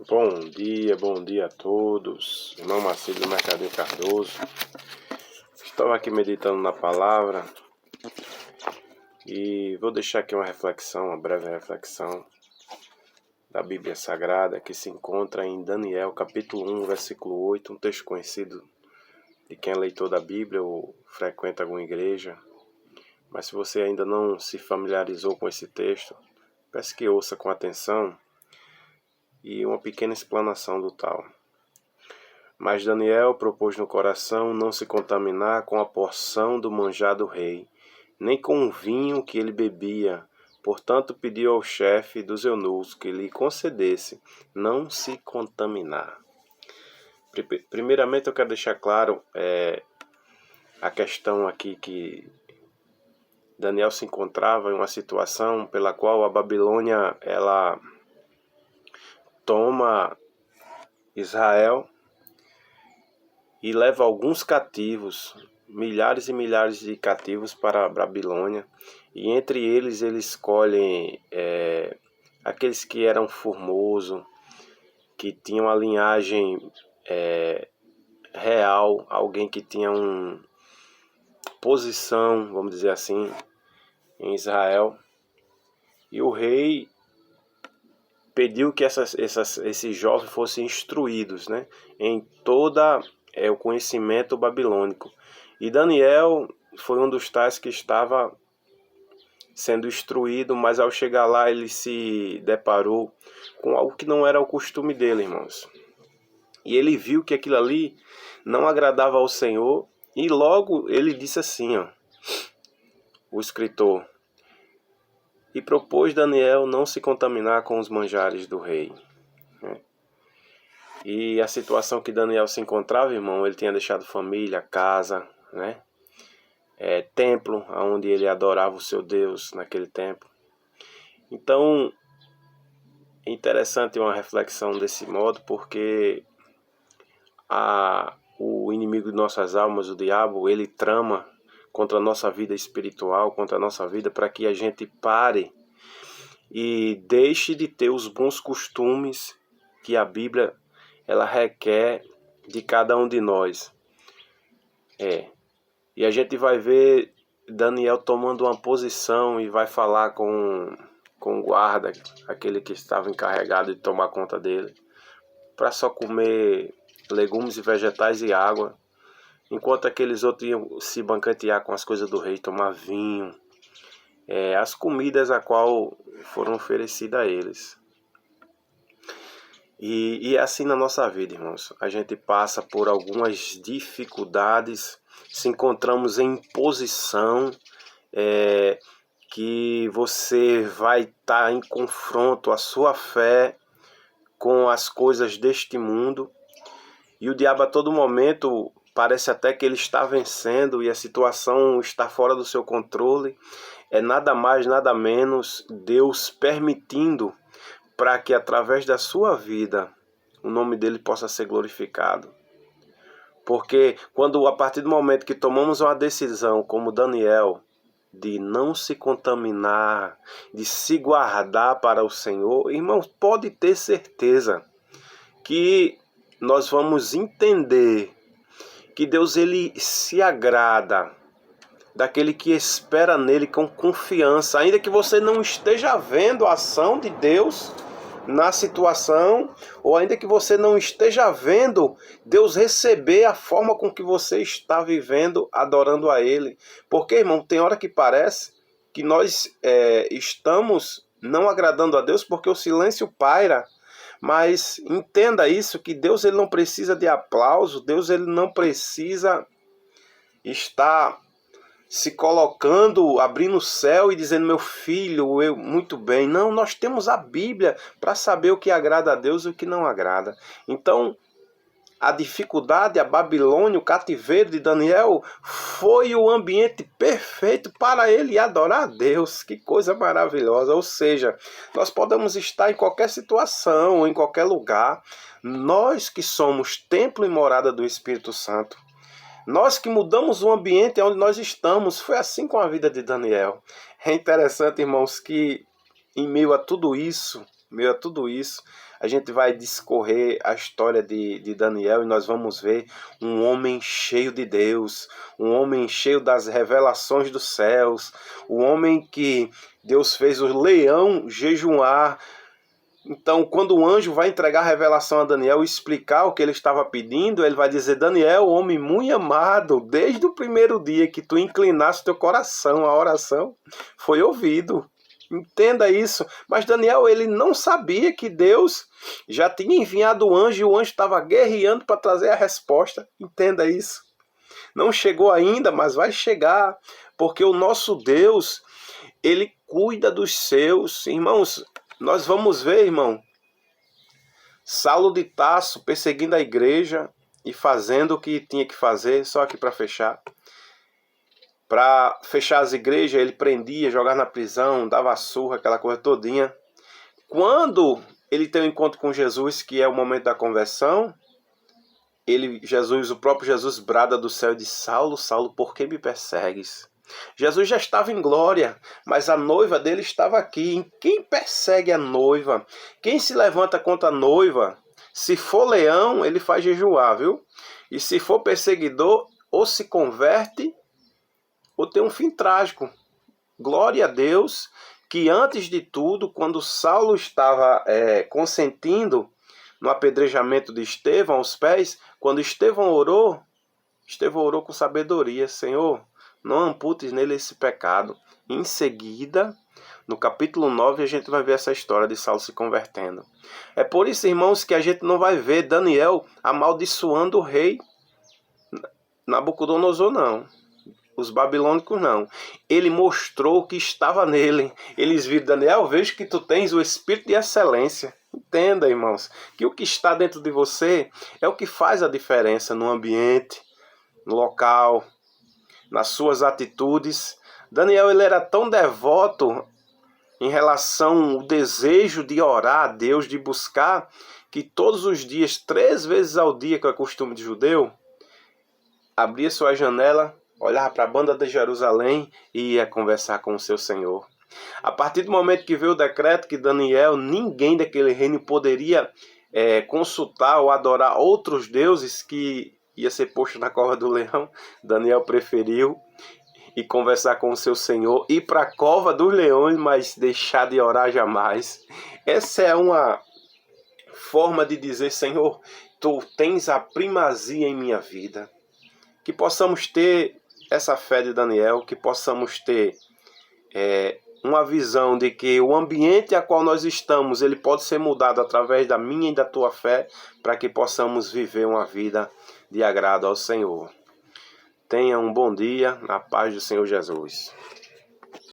Bom dia a todos. Irmão Marcílio Mercadinho Cardoso. Estou aqui meditando na palavra e vou deixar aqui uma breve reflexão da Bíblia Sagrada que se encontra em Daniel, capítulo 1, versículo 8, um texto conhecido de quem é leitor da Bíblia ou frequenta alguma igreja. Mas se você ainda não se familiarizou com esse texto, peço que ouça com atenção e uma pequena explanação do tal. Mas Daniel propôs no coração não se contaminar com a porção do manjar do rei, nem com o vinho que ele bebia. Portanto, pediu ao chefe dos eunucos que lhe concedesse não se contaminar. Primeiramente, eu quero deixar claro a questão aqui que Daniel se encontrava em uma situação pela qual a Babilônia ela toma Israel e leva alguns cativos, milhares e milhares de cativos para a Babilônia, e entre eles escolhem aqueles que eram formosos, que tinham a linhagem real, alguém que tinha uma posição, vamos dizer assim, em Israel. E o rei pediu que esses jovens fossem instruídos, né, em toda o conhecimento babilônico. E Daniel foi um dos tais que estava sendo instruído, mas ao chegar lá ele se deparou com algo que não era o costume dele, irmãos. E ele viu que aquilo ali não agradava ao Senhor, e logo ele disse assim, o escritor, e propôs Daniel não se contaminar com os manjares do rei. E a situação que Daniel se encontrava, irmão, ele tinha deixado família, casa, né? Templo, onde ele adorava o seu Deus naquele tempo. Então, é interessante uma reflexão desse modo, porque o inimigo de nossas almas, o diabo, ele trama contra a nossa vida espiritual, contra a nossa vida, para que a gente pare e deixe de ter os bons costumes que a Bíblia ela requer de cada um de nós. E a gente vai ver Daniel tomando uma posição e vai falar com o guarda, aquele que estava encarregado de tomar conta dele, para só comer legumes e vegetais e água, enquanto aqueles outros iam se banquetear com as coisas do rei, tomar vinho, as comidas a qual foram oferecidas a eles. E é assim na nossa vida, irmãos. A gente passa por algumas dificuldades, se encontramos em posição que você vai estar em confronto a sua fé com as coisas deste mundo. E o diabo a todo momento parece até que ele está vencendo e a situação está fora do seu controle. É nada mais, nada menos Deus permitindo para que através da sua vida o nome dele possa ser glorificado. Porque a partir do momento que tomamos uma decisão como Daniel, de não se contaminar, de se guardar para o Senhor, irmãos, pode ter certeza que nós vamos entender que Deus ele se agrada daquele que espera nele com confiança, ainda que você não esteja vendo a ação de Deus na situação, ou ainda que você não esteja vendo Deus receber a forma com que você está vivendo, adorando a Ele. Porque, irmão, tem hora que parece que nós estamos não agradando a Deus porque o silêncio paira. Mas entenda isso, que Deus ele não precisa de aplauso, Deus ele não precisa estar se colocando, abrindo o céu e dizendo, meu filho, eu muito bem. Não, nós temos a Bíblia para saber o que agrada a Deus e o que não agrada. Então, a dificuldade, a Babilônia, o cativeiro de Daniel foi o ambiente perfeito para ele adorar a Deus. Que coisa maravilhosa. Ou seja, nós podemos estar em qualquer situação, em qualquer lugar. Nós que somos templo e morada do Espírito Santo, nós que mudamos o ambiente onde nós estamos. Foi assim com a vida de Daniel. É interessante, irmãos, que em meio a tudo isso, meio a tudo isso, a gente vai discorrer a história de Daniel e nós vamos ver um homem cheio de Deus, um homem cheio das revelações dos céus, o homem que Deus fez o leão jejuar. Então, quando o anjo vai entregar a revelação a Daniel e explicar o que ele estava pedindo, ele vai dizer: Daniel, homem muito amado, desde o primeiro dia que tu inclinaste teu coração, a oração foi ouvido. Entenda isso. Mas Daniel, ele não sabia que Deus já tinha enviado o anjo e o anjo estava guerreando para trazer a resposta. Entenda isso. Não chegou ainda, mas vai chegar, porque o nosso Deus, ele cuida dos seus. Irmãos, nós vamos ver, irmão, Saulo de Tarso perseguindo a igreja e fazendo o que tinha que fazer, só aqui para fechar. Para fechar as igrejas, ele prendia, jogava na prisão, dava surra, aquela coisa todinha. Quando ele tem um encontro com Jesus, que é o momento da conversão, o próprio Jesus brada do céu e diz: Saulo, Saulo, por que me persegues? Jesus já estava em glória, mas a noiva dele estava aqui. Quem persegue a noiva? Quem se levanta contra a noiva? Se for leão, ele faz jejuar, viu? E se for perseguidor, ou se converte, ou tem um fim trágico. Glória a Deus, que antes de tudo, quando Saulo estava consentindo no apedrejamento de Estevão aos pés, quando Estevão orou com sabedoria: Senhor, não amputes nele esse pecado. Em seguida, no capítulo 9, a gente vai ver essa história de Saulo se convertendo. É por isso, irmãos, que a gente não vai ver Daniel amaldiçoando o rei Nabucodonosor, não. Os babilônicos, não. Ele mostrou o que estava nele. Eles viram: Daniel, vejo que tu tens o espírito de excelência. Entenda, irmãos, que o que está dentro de você é o que faz a diferença no ambiente, no local, nas suas atitudes. Daniel, ele era tão devoto em relação ao desejo de orar a Deus, de buscar, que todos os dias, 3 vezes ao dia, que é o costume de judeu, abria sua janela, olhava para a banda de Jerusalém e ia conversar com o seu Senhor. A partir do momento que veio o decreto que Daniel, ninguém daquele reino poderia consultar ou adorar outros deuses, que ia ser posto na cova do leão, Daniel preferiu ir conversar com o seu Senhor, ir para a cova dos leões, mas deixar de orar jamais. Essa é uma forma de dizer: Senhor, tu tens a primazia em minha vida. Que possamos ter essa fé de Daniel, que possamos ter uma visão de que o ambiente a qual nós estamos, ele pode ser mudado através da minha e da tua fé, para que possamos viver uma vida de agrado ao Senhor. Tenha um bom dia, na paz do Senhor Jesus.